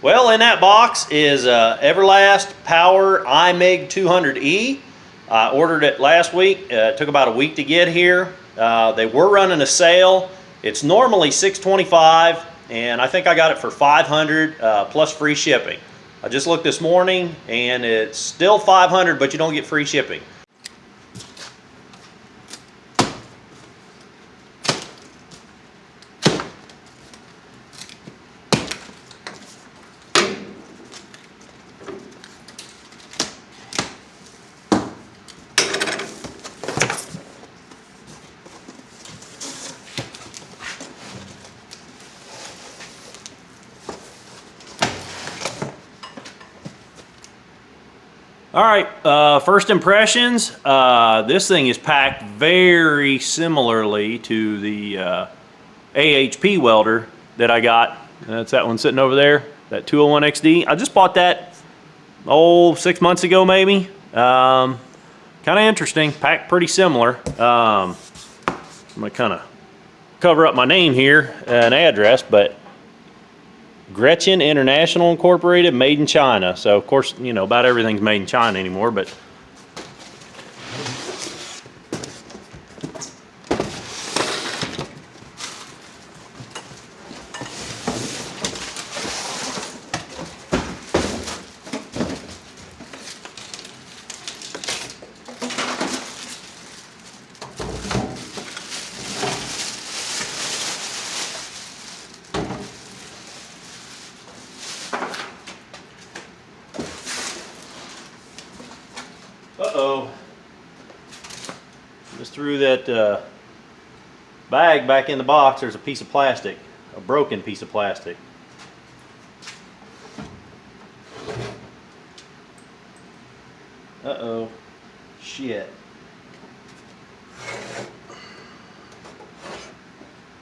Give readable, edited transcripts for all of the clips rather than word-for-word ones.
Well, in that box is Everlast Power iMIG 200E. I ordered it last week. It took about a week to get here. They were running a sale. It's normally $625, and I think I got it for $500 plus free shipping. I just looked this morning, and it's still $500, but you don't get free shipping. All right, first impressions. This thing is packed very similarly to the AHP welder that I got. That's that one sitting over there, that 201XD. I just bought that, 6 months ago maybe. Kind of interesting, packed pretty similar. I'm gonna kind of cover up my name here and address, but Gretchen International Incorporated, made in China. So of course, you know, about everything's made in China anymore, but just threw that bag back in the box. There's a piece of plastic, a broken piece of plastic. Uh-oh, shit.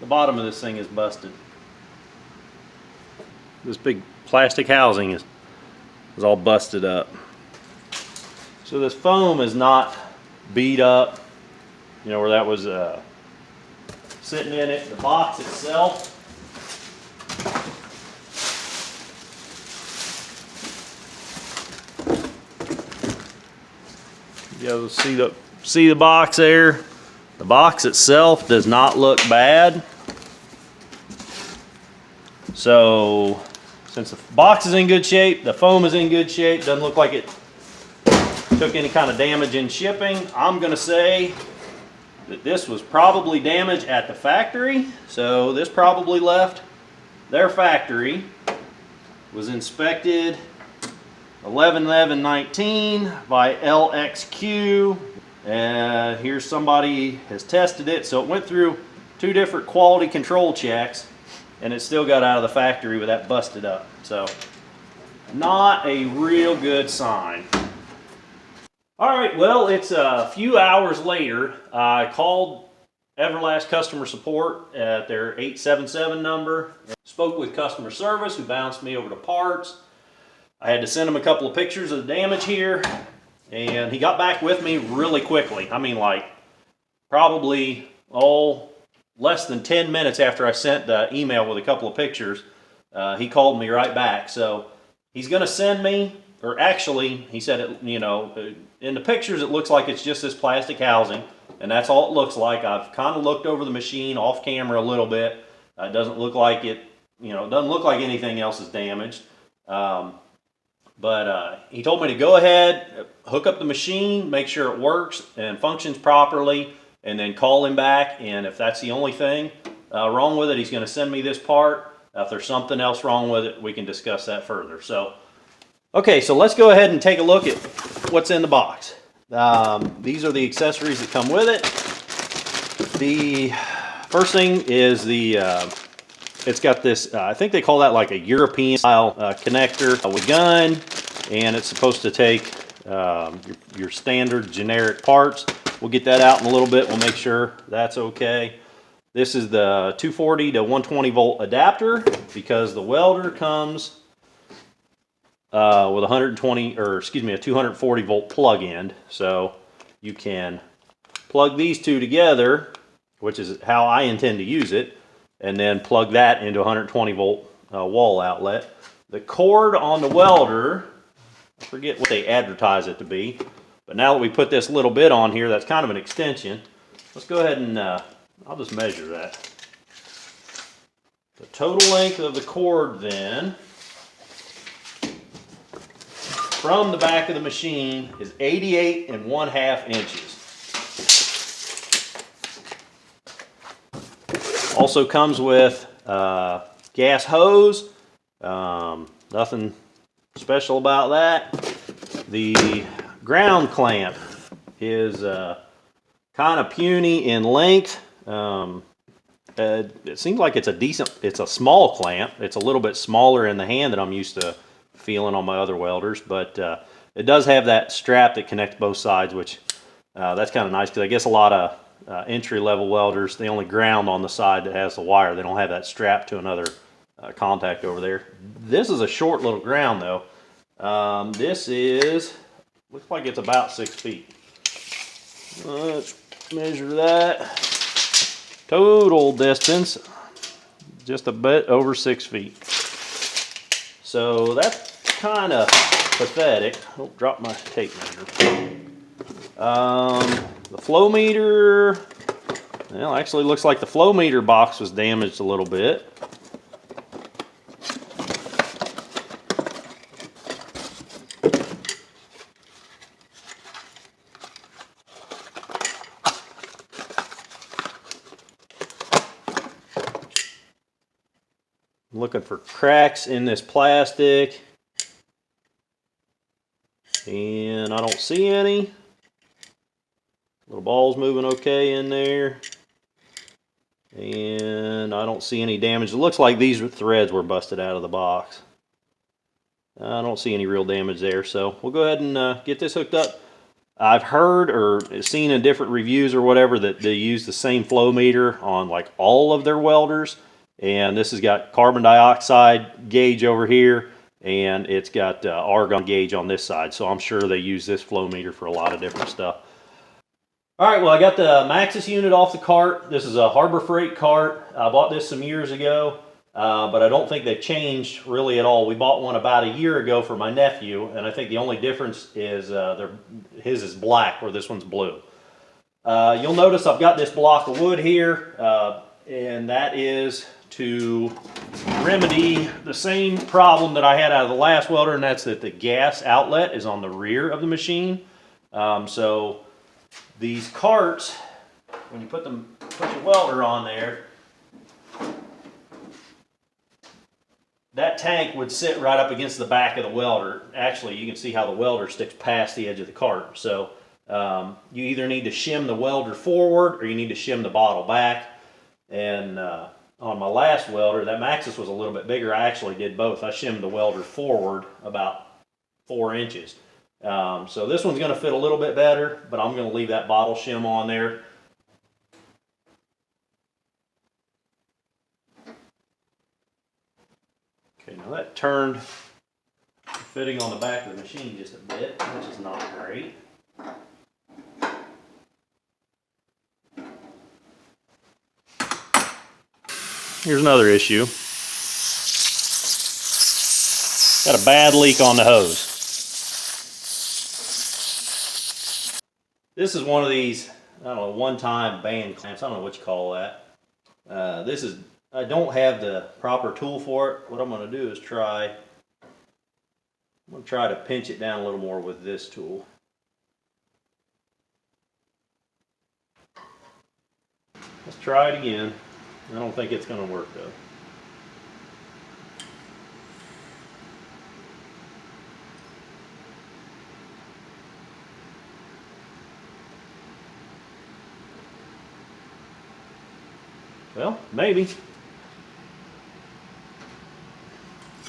The bottom of this thing is busted. This big plastic housing is all busted up. So this foam is not beat up, you know, where that was sitting in it. The box itself, you able to see the box there. The box itself does not look bad. So since the box is in good shape, the foam is in good shape, doesn't look like it took any kind of damage in shipping. I'm gonna say that this was probably damaged at the factory. So this probably left their factory. Was inspected 11/11/19 by LXQ. And here's somebody has tested it. So it went through 2 different quality control checks, and it still got out of the factory with that busted up. So not a real good sign. All right, well, it's a few hours later. I called Everlast customer support at their 877 number. Spoke with customer service, who bounced me over to parts. I had to send him a couple of pictures of the damage here, and he got back with me really quickly. I mean, like, probably, less than 10 minutes after I sent the email with a couple of pictures, he called me right back. So he's gonna send me, or actually, he said, it, you know, in the pictures it looks like it's just this plastic housing, and that's all it looks like. I've kind of looked over the machine off camera a little bit. It doesn't look like it, you know, it doesn't look like anything else is damaged. But he told me to go ahead, hook up the machine, make sure it works and functions properly, and then call him back. And if that's the only thing wrong with it, he's going to send me this part. If there's something else wrong with it, we can discuss that further. So, okay, so let's go ahead and take a look at what's in the box. These are the accessories that come with it. The first thing is the, it's got this, I think they call that like a European style connector with gun, and it's supposed to take your standard generic parts. We'll get that out in a little bit. We'll make sure that's okay. This is the 240 to 120 volt adapter, because the welder comes with a 240 volt plug-in. So you can plug these two together, which is how I intend to use it, and then plug that into a 120 volt wall outlet. The cord on the welder, I forget what they advertise it to be, but now that we put this little bit on here, that's kind of an extension. Let's go ahead and I'll just measure that. The total length of the cord then from the back of the machine is 88 1/2 inches. Also comes with gas hose. Nothing special about that. The ground clamp is kind of puny in length. It seems like it's a small clamp. It's a little bit smaller in the hand than I'm used to feeling on my other welders, but it does have that strap that connects both sides, which that's kind of nice because I guess a lot of entry-level welders, they only ground on the side that has the wire. They don't have that strap to another contact over there. This is a short little ground though. This looks like it's about 6 feet. Let's measure that. Total distance, just a bit over 6 feet. So that's kind of pathetic. Oh, drop my tape measure. The flow meter, well, actually looks like the flow meter box was damaged a little bit. I'm looking for cracks in this plastic, and I don't see any. Little ball's moving okay in there, and I don't see any damage. It looks like these threads were busted out of the box. I don't see any real damage there, so we'll go ahead and get this hooked up. I've heard or seen in different reviews or whatever that they use the same flow meter on like all of their welders, and this has got carbon dioxide gauge over here, and it's got argon gauge on this side, so I'm sure they use this flow meter for a lot of different stuff. Alright, well, I got the Maxxis unit off the cart. This is a Harbor Freight cart. I bought this some years ago, but I don't think they've changed really at all. We bought one about a year ago for my nephew, and I think the only difference is his is black where this one's blue. You'll notice I've got this block of wood here, and that is to remedy the same problem that I had out of the last welder, and that's that the gas outlet is on the rear of the machine. So these carts, when you put your welder on there, that tank would sit right up against the back of the welder. Actually, you can see how the welder sticks past the edge of the cart. So you either need to shim the welder forward or you need to shim the bottle back. And on my last welder, that Maxxis was a little bit bigger. I actually did both. I shimmed the welder forward about 4 inches. So this one's going to fit a little bit better, but I'm going to leave that bottle shim on there. Okay, now that turned fitting on the back of the machine just a bit, which is not great. Here's another issue. Got a bad leak on the hose. This is one of these, I don't know, one-time band clamps. I don't know what you call that. I don't have the proper tool for it. What I'm going to do is I'm going to try to pinch it down a little more with this tool. Let's try it again. I don't think it's going to work though. Well, maybe.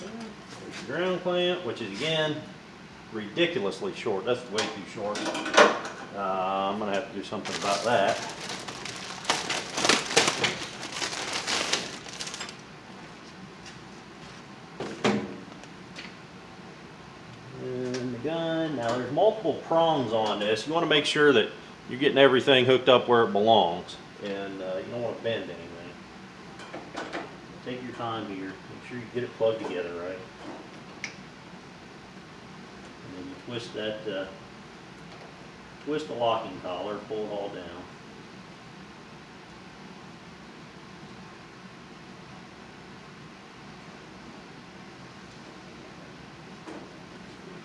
There's the ground clamp, which is again ridiculously short. That's way too short. I'm going to have to do something about that. And the gun. Now there's multiple prongs on this. You want to make sure that you're getting everything hooked up where it belongs. And you don't want to bend anything. Take your time here. Make sure you get it plugged together right. twist that, twist the locking collar, pull it all down.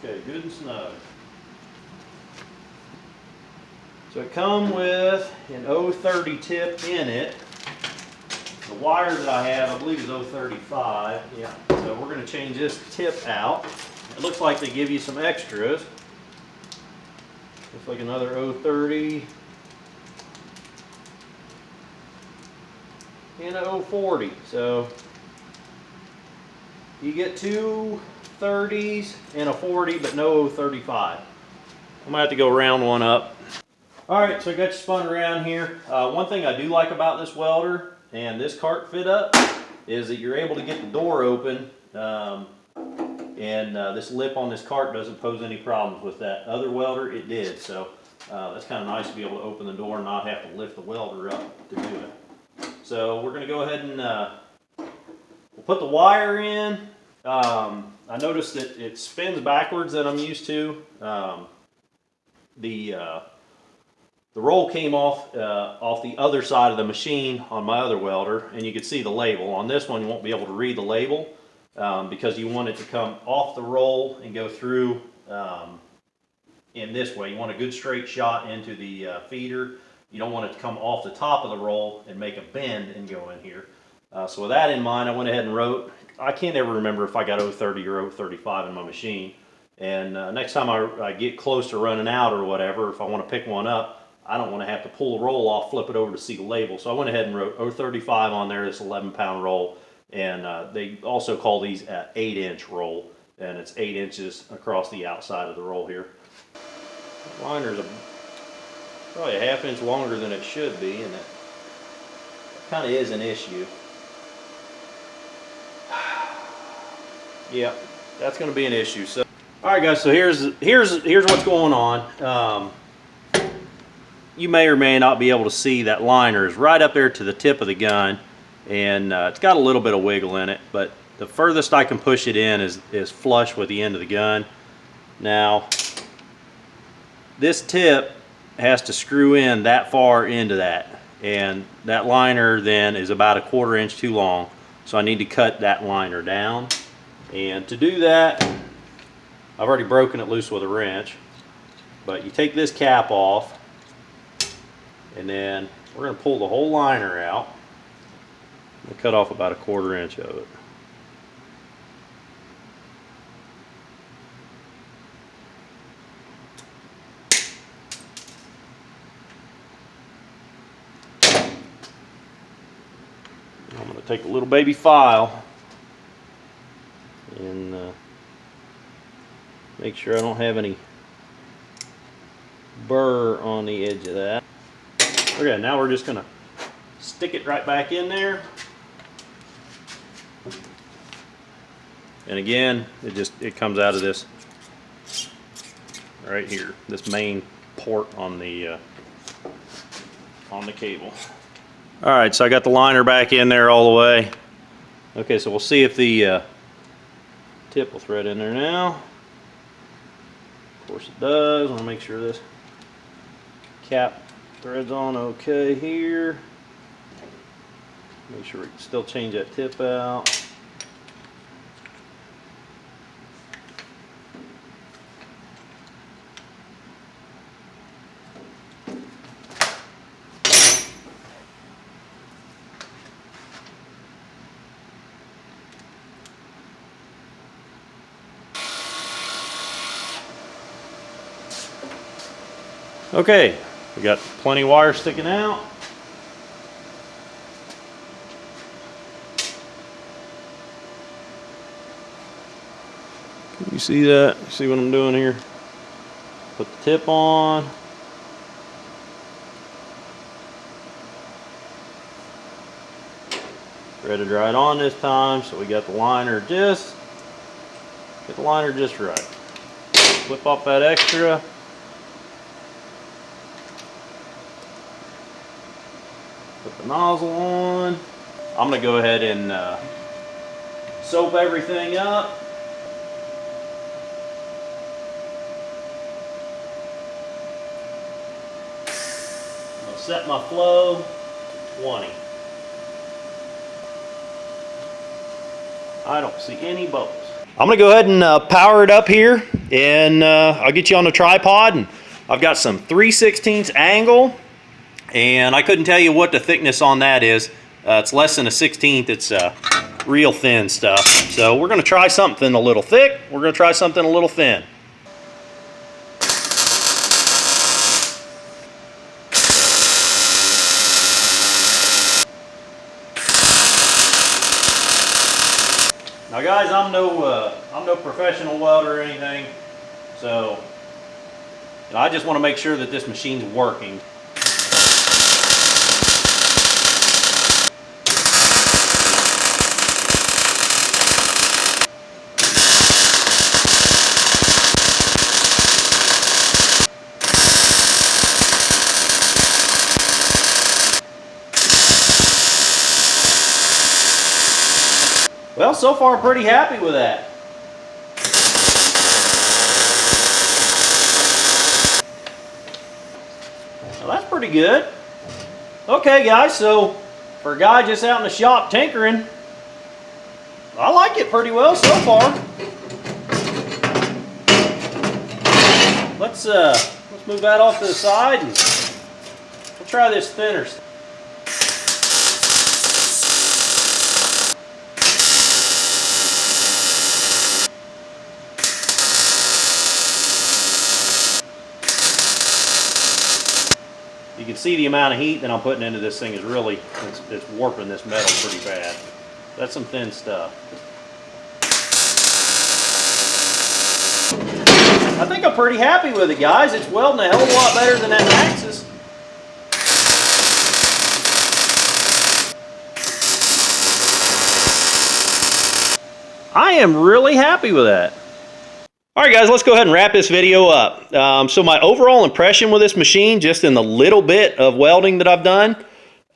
Okay, good and snug. So it comes with an 030 tip in it. The wire that I have, I believe, is 035. Yeah. So we're going to change this tip out. It looks like they give you some extras. Looks like another 030 and a 040. So you get two 30s and a 40, but no 035. I'm gonna have to go round one up. All right, so I got you spun around here. One thing I do like about this welder and this cart fit up is that you're able to get the door open, and this lip on this cart doesn't pose any problems with that other welder. It did, so that's kind of nice to be able to open the door and not have to lift the welder up to do it. So we're gonna go ahead and we'll put the wire in. I noticed that it spins backwards than I'm used to. The roll came off the other side of the machine on my other welder, and you can see the label. On this one, you won't be able to read the label because you want it to come off the roll and go through in this way. You want a good straight shot into the feeder. You don't want it to come off the top of the roll and make a bend and go in here. So with that in mind, I went ahead and wrote, I can't ever remember if I got 030 or 035 in my machine. And next time I get close to running out or whatever, if I want to pick one up, I don't want to have to pull the roll off, flip it over to see the label. So I went ahead and wrote 035 on there, this 11-pound roll. And they also call these an 8-inch roll. And it's 8 inches across the outside of the roll here. The liner's probably a ½ inch longer than it should be, and it kind of is an issue. Yeah, that's going to be an issue. So, all right, guys. So here's what's going on. You may or may not be able to see that liner is right up there to the tip of the gun, and it's got a little bit of wiggle in it. But the furthest I can push it in is flush with the end of the gun. Now, this tip has to screw in that far into that, and that liner then is about a ½ inch too long. So I need to cut that liner down. And to do that, I've already broken it loose with a wrench, but you take this cap off, and then we're going to pull the whole liner out and cut off about a ½ inch of it. I'm going to take a little baby file and make sure I don't have any burr on the edge of that. Okay, now we're just going to stick it right back in there. And again, it comes out of this right here, this main port on the cable. All right, so I got the liner back in there all the way. Okay, so we'll see if the tip will thread in there now. Of course it does. I want to make sure this cap threads on okay here. Make sure we can still change that tip out. Okay, we got plenty of wire sticking out. Can you see that? See what I'm doing here? Put the tip on. Threaded right on this time, so we got the liner just right. Flip off that extra. Put the nozzle on. I'm going to go ahead and soap everything up. set my flow 20. I don't see any bubbles. I'm gonna go ahead and power it up here, and I'll get you on the tripod. And I've got some 3/16 angle, and I couldn't tell you what the thickness on that is. It's less than a 1/16. It's real thin stuff. So we're gonna try something a little thick. We're gonna try something a little thin. Now guys, I'm no professional welder or anything, so I just want to make sure that this machine's working. Well, so far I'm pretty happy with that. Well, that's pretty good. Okay guys, so for a guy just out in the shop tinkering, I like it pretty well so far. Let's move that off to the side and we'll try this thinner. You can see the amount of heat that I'm putting into this thing is really, it's warping this metal pretty bad. That's some thin stuff. I think I'm pretty happy with it, guys. It's welding a hell of a lot better than that Maxxis. I am really happy with that. Alright guys, let's go ahead and wrap this video up. So my overall impression with this machine, just in the little bit of welding that I've done,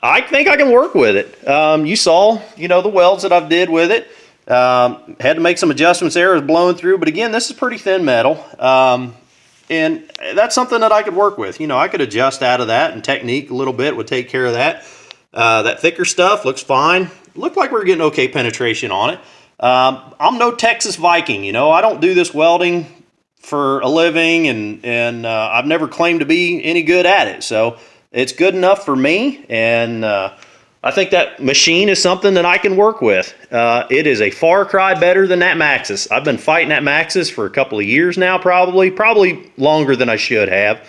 I think I can work with it. You saw, the welds that I've did with it. Had to make some adjustments there, it was blowing through, but again, this is pretty thin metal. And that's something that I could work with. I could adjust out of that, and technique a little bit would take care of that. That thicker stuff looks fine. Looked like we were getting okay penetration on it. I'm no Texas Viking, I don't do this welding for a living, and I've never claimed to be any good at it. So it's good enough for me, and I think that machine is something that I can work with. It is a far cry better than that Maxxis. I've been fighting that Maxxis for a couple of years now, probably longer than I should have.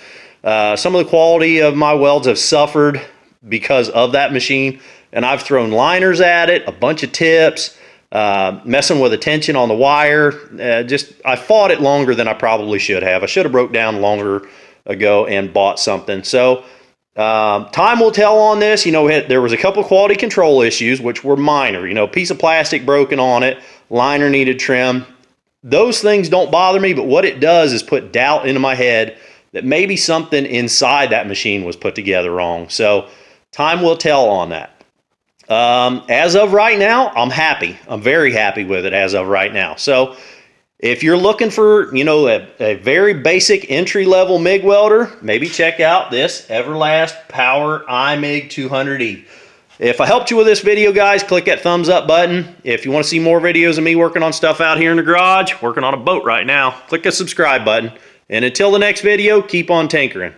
Some of the quality of my welds have suffered because of that machine, and I've thrown liners at it, a bunch of tips, messing with the tension on the wire. I fought it longer than I probably should have. I should have broke down longer ago and bought something. So time will tell on this. There was a couple quality control issues, which were minor. Piece of plastic broken on it, liner needed trim. Those things don't bother me, but what it does is put doubt into my head that maybe something inside that machine was put together wrong. So time will tell on that. As of right now, I'm happy. I'm very happy with it as of right now. So if you're looking for, a very basic entry-level MIG welder, maybe check out this Everlast Power iMIG 200E. If I helped you with this video, guys, click that thumbs up button. If you want to see more videos of me working on stuff out here in the garage, working on a boat right now, click the subscribe button. And until the next video, keep on tinkering.